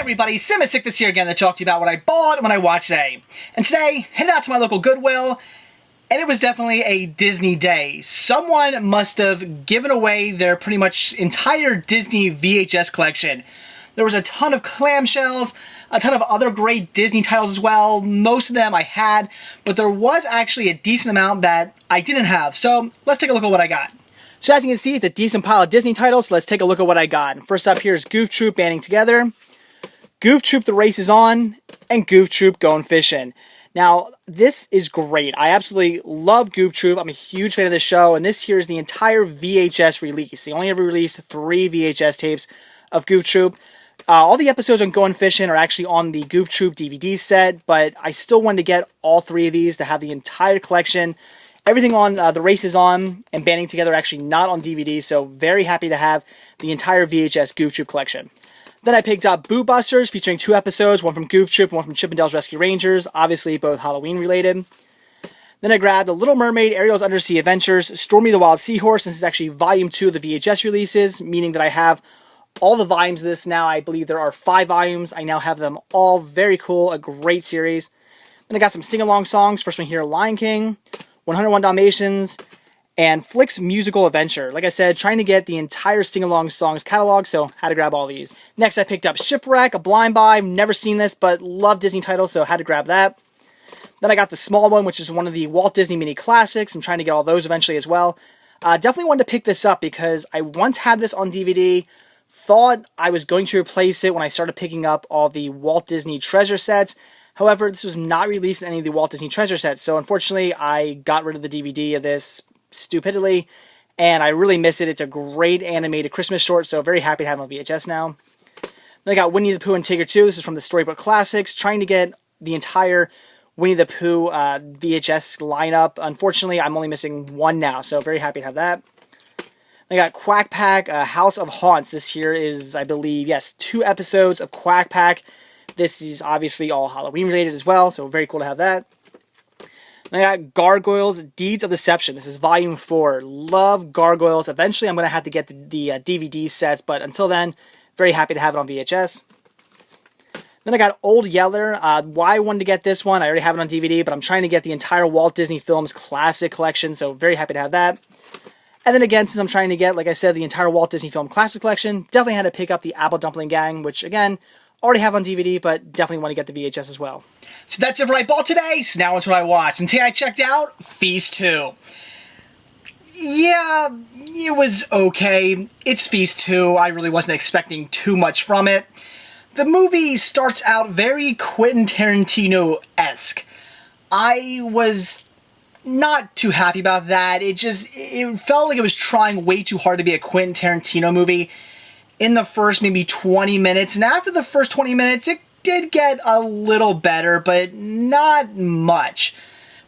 everybody, Simmasick this here again to talk to you about what I bought and what I watched today. And today, headed out to my local Goodwill, and it was definitely a Disney day. Someone must have given away their pretty much entire Disney VHS collection. There was a ton of clamshells, a ton of other great Disney titles as well. Most of them I had, but there was actually a decent amount that I didn't have. So let's take a look at what I got. So as you can see, it's a decent pile of Disney titles, so let's take a look at what I got. First up here is Goof Troop banding together, Goof Troop The Race Is On, and Goof Troop Going Fishing. Now, this is great. I absolutely love Goof Troop. I'm a huge fan of this show, and this here is the entire VHS release. They only ever released 3 VHS tapes of Goof Troop. All the episodes on Going Fishing are actually on the Goof Troop DVD set, but I still wanted to get all 3 of these to have the entire collection. Everything on The Race Is On and Banding Together are actually not on DVD, so very happy to have the entire VHS Goof Troop collection. Then I picked up Boo Busters, featuring 2 episodes, one from Goof Troop and one from Chip 'n Dale's Rescue Rangers, obviously both Halloween related. Then I grabbed The Little Mermaid, Ariel's Undersea Adventures, Stormy the Wild Seahorse. This is actually Volume 2 of the VHS releases, meaning that I have all the volumes of this now. I believe there are 5 volumes. I now have them all. Very cool, a great series. Then I got some sing-along songs. First one here, Lion King, 101 Dalmatians, and Flick's Musical Adventure. Like I said, trying to get the entire sing-along songs catalog, so had to grab all these. Next, I picked up Shipwreck, a blind buy. Never seen this, but love Disney titles, so had to grab that. Then I got the small one, which is one of the Walt Disney Mini Classics. I'm trying to get all those eventually as well. Definitely wanted to pick this up because I once had this on DVD, thought I was going to replace it when I started picking up all the Walt Disney treasure sets. However, this was not released in any of the Walt Disney treasure sets, so unfortunately I got rid of the DVD of this stupidly, and I really miss it. It's a great animated Christmas short, so very happy to have it on VHS now. Then I got Winnie the Pooh and Tigger 2. This is from the Storybook Classics. Trying to get the entire Winnie the Pooh VHS lineup. Unfortunately, I'm only missing 1 now, so very happy to have that. I got Quack Pack, House of Haunts. This here is, I believe, yes, 2 episodes of Quack Pack. This is obviously all Halloween related as well, so very cool to have that. Then I got Gargoyles, Deeds of Deception. This is Volume 4. Love Gargoyles. Eventually I'm going to have to get the DVD sets, but until then, very happy to have it on VHS. Then I got Old Yeller. Why I wanted to get this one, I already have it on DVD, but I'm trying to get the entire Walt Disney Films Classic Collection, so very happy to have that. And then again, since I'm trying to get, like I said, the entire Walt Disney Film Classic Collection, definitely had to pick up the Apple Dumpling Gang, which again, already have on DVD, but definitely want to get the VHS as well. So that's it for what I bought today, so now it's what I watched. And today I checked out Feast 2. Yeah, it was okay. It's Feast 2. I really wasn't expecting too much from it. The movie starts out very Quentin Tarantino-esque. I was not too happy about that. It felt like it was trying way too hard to be a Quentin Tarantino movie in the first maybe 20 minutes. And after the first 20 minutes, it did get a little better, but not much.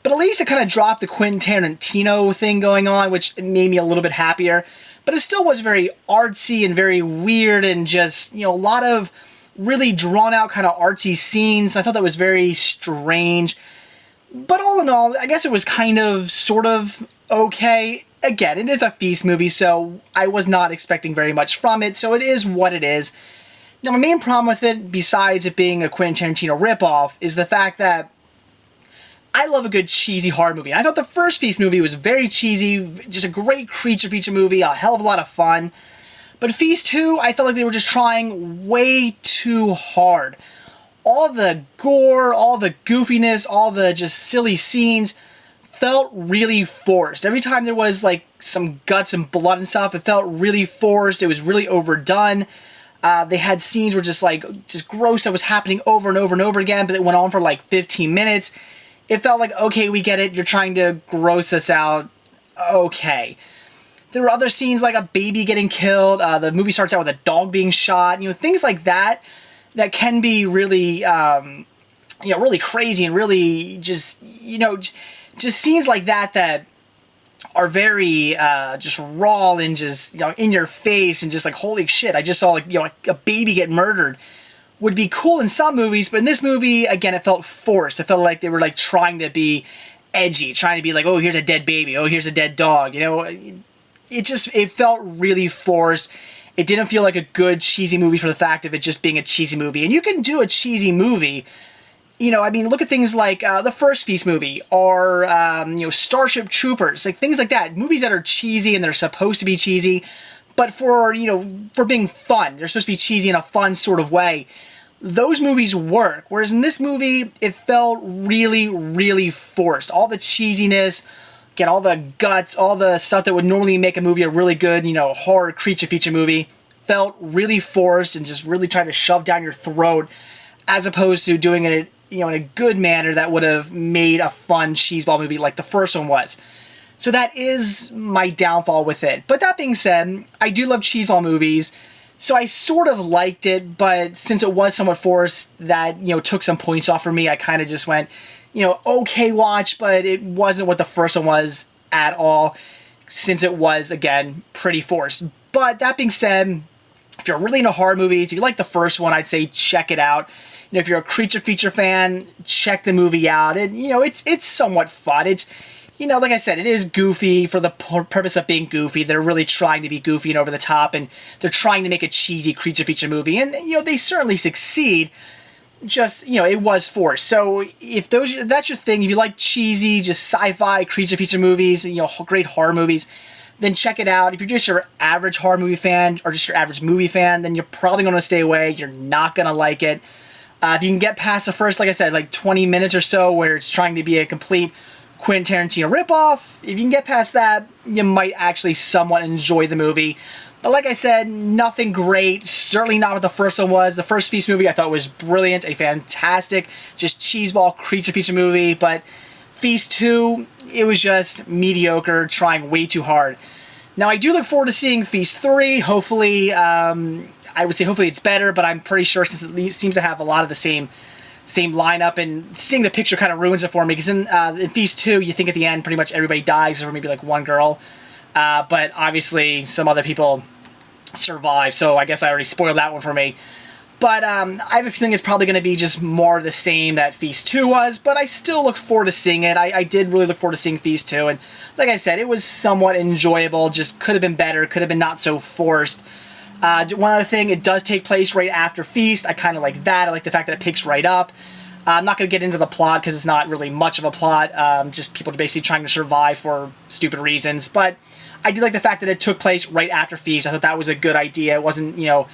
But at least it kind of dropped the Quentin Tarantino thing going on, which made me a little bit happier. But it still was very artsy and very weird and just, a lot of really drawn out kind of artsy scenes. I thought that was very strange. But all in all, I guess it was kind of, sort of okay. Again, it is a Feast movie, so I was not expecting very much from it, so it is what it is. Now, my main problem with it, besides it being a Quentin Tarantino ripoff, is the fact that I love a good cheesy horror movie. I thought the first Feast movie was very cheesy, just a great creature feature movie, a hell of a lot of fun. But Feast 2, I felt like they were just trying way too hard. All the gore, all the goofiness, all the just silly scenes felt really forced. Every time there was like some guts and blood and stuff, it felt really forced. It was really overdone. They had scenes where just gross that was happening over and over and over again, but it went on for like 15 minutes. It felt like, okay, we get it. You're trying to gross us out. Okay. There were other scenes like a baby getting killed. The movie starts out with a dog being shot. Things like that can be really, really crazy and really just scenes like that are very just raw and just in your face and just like, holy shit, I just saw a baby get murdered. Would be cool in some movies, but in this movie, again, it felt forced. It felt like they were like trying to be edgy, trying to be like, oh, here's a dead baby, oh, here's a dead dog. It felt really forced. It didn't feel like a good cheesy movie for the fact of it just being a cheesy movie. And you can do a cheesy movie. You know, I mean, look at things like the first Feast movie or, you know, Starship Troopers, like things like that. Movies that are cheesy and they're supposed to be cheesy, but for, you know, for being fun. They're supposed to be cheesy in a fun sort of way. Those movies work. Whereas in this movie, it felt really, really forced. All the cheesiness, again, all the guts, all the stuff that would normally make a movie a really good, you know, horror creature feature movie felt really forced and just really trying to shove down your throat, as opposed to doing it, you know, in a good manner that would have made a fun cheeseball movie like the first one was. So that is my downfall with it. But that being said, I do love cheeseball movies, so I sort of liked it, but since it was somewhat forced, that, you know, took some points off for me. I kind of just went, you know, okay watch, but it wasn't what the first one was at all, since it was, again, pretty forced. But that being said, if you're really into horror movies, if you like the first one, I'd say check it out. You know, if you're a creature feature fan, check the movie out. And, you know, it's somewhat fun. It's, you know, like I said, it is goofy for the purpose of being goofy. They're really trying to be goofy and over the top, and they're trying to make a cheesy creature feature movie. And, you know, they certainly succeed. Just, you know, it was forced. So if that's your thing, if you like cheesy, just sci-fi creature feature movies, you know, great horror movies, then check it out. If you're just your average horror movie fan or just your average movie fan, then you're probably going to stay away. You're not going to like it. If you can get past the first, like I said, like 20 minutes or so where it's trying to be a complete Quentin Tarantino ripoff, if you can get past that, you might actually somewhat enjoy the movie. But like I said, nothing great. Certainly not what the first one was. The first Feast movie I thought was brilliant. A fantastic, just cheeseball creature feature movie. But Feast 2, it was just mediocre, trying way too hard. Now, I do look forward to seeing Feast 3. Hopefully, I would say hopefully it's better, but I'm pretty sure since it seems to have a lot of the same lineup, and seeing the picture kind of ruins it for me, because in Feast 2, you think at the end pretty much everybody dies, or maybe like one girl. But obviously, some other people survive, so I guess I already spoiled that one for me. But I have a feeling it's probably going to be just more of the same that Feast 2 was, but I still look forward to seeing it. I did really look forward to seeing Feast 2, and like I said, it was somewhat enjoyable, just could have been better, could have been not so forced. One other thing, it does take place right after Feast. I kind of like that. I like the fact that it picks right up. I'm not going to get into the plot because it's not really much of a plot, just people basically trying to survive for stupid reasons, but I did like the fact that it took place right after Feast. I thought that was a good idea. It wasn't, you know,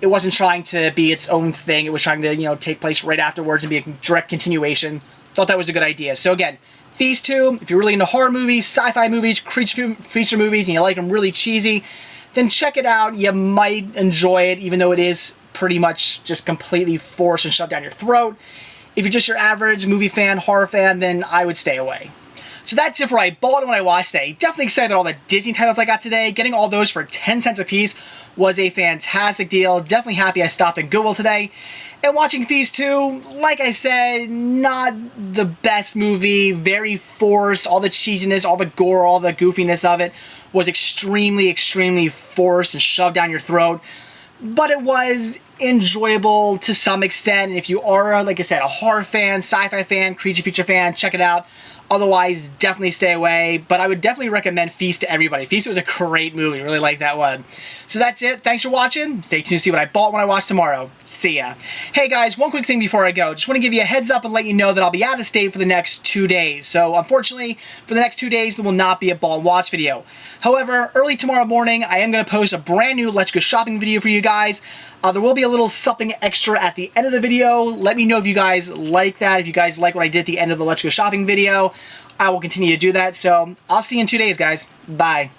it wasn't trying to be its own thing. It was trying to, you know, take place right afterwards and be a direct continuation. Thought that was a good idea. So again, Feast 2, if you're really into horror movies, sci-fi movies, creature feature movies, and you like them really cheesy, then check it out. You might enjoy it, even though it is pretty much just completely forced and shoved down your throat. If you're just your average movie fan, horror fan, then I would stay away. So that's it for what I bought and what I watched today. Definitely excited about all the Disney titles I got today. Getting all those for 10 cents a piece was a fantastic deal. Definitely happy I stopped in Goodwill today. And watching Feast 2, like I said, not the best movie. Very forced. All the cheesiness, all the gore, all the goofiness of it was extremely, extremely forced and shoved down your throat. But it was enjoyable to some extent. And if you are, like I said, a horror fan, sci-fi fan, creature feature fan, check it out. Otherwise, definitely stay away. But I would definitely recommend Feast to everybody. Feast was a great movie. Really like that one. So that's it. Thanks for watching. Stay tuned to see what I bought when I watch tomorrow. See ya. Hey guys, one quick thing before I go. Just want to give you a heads up and let you know that I'll be out of state for the next 2 days. So unfortunately, for the next 2 days, there will not be a ball and watch video. However, early tomorrow morning, I am going to post a brand new Let's Go Shopping video for you guys. There will be a little something extra at the end of the video. Let me know if you guys like that, if you guys like what I did at the end of the Let's Go Shopping video. I will continue to do that. So I'll see you in 2 days, guys. Bye.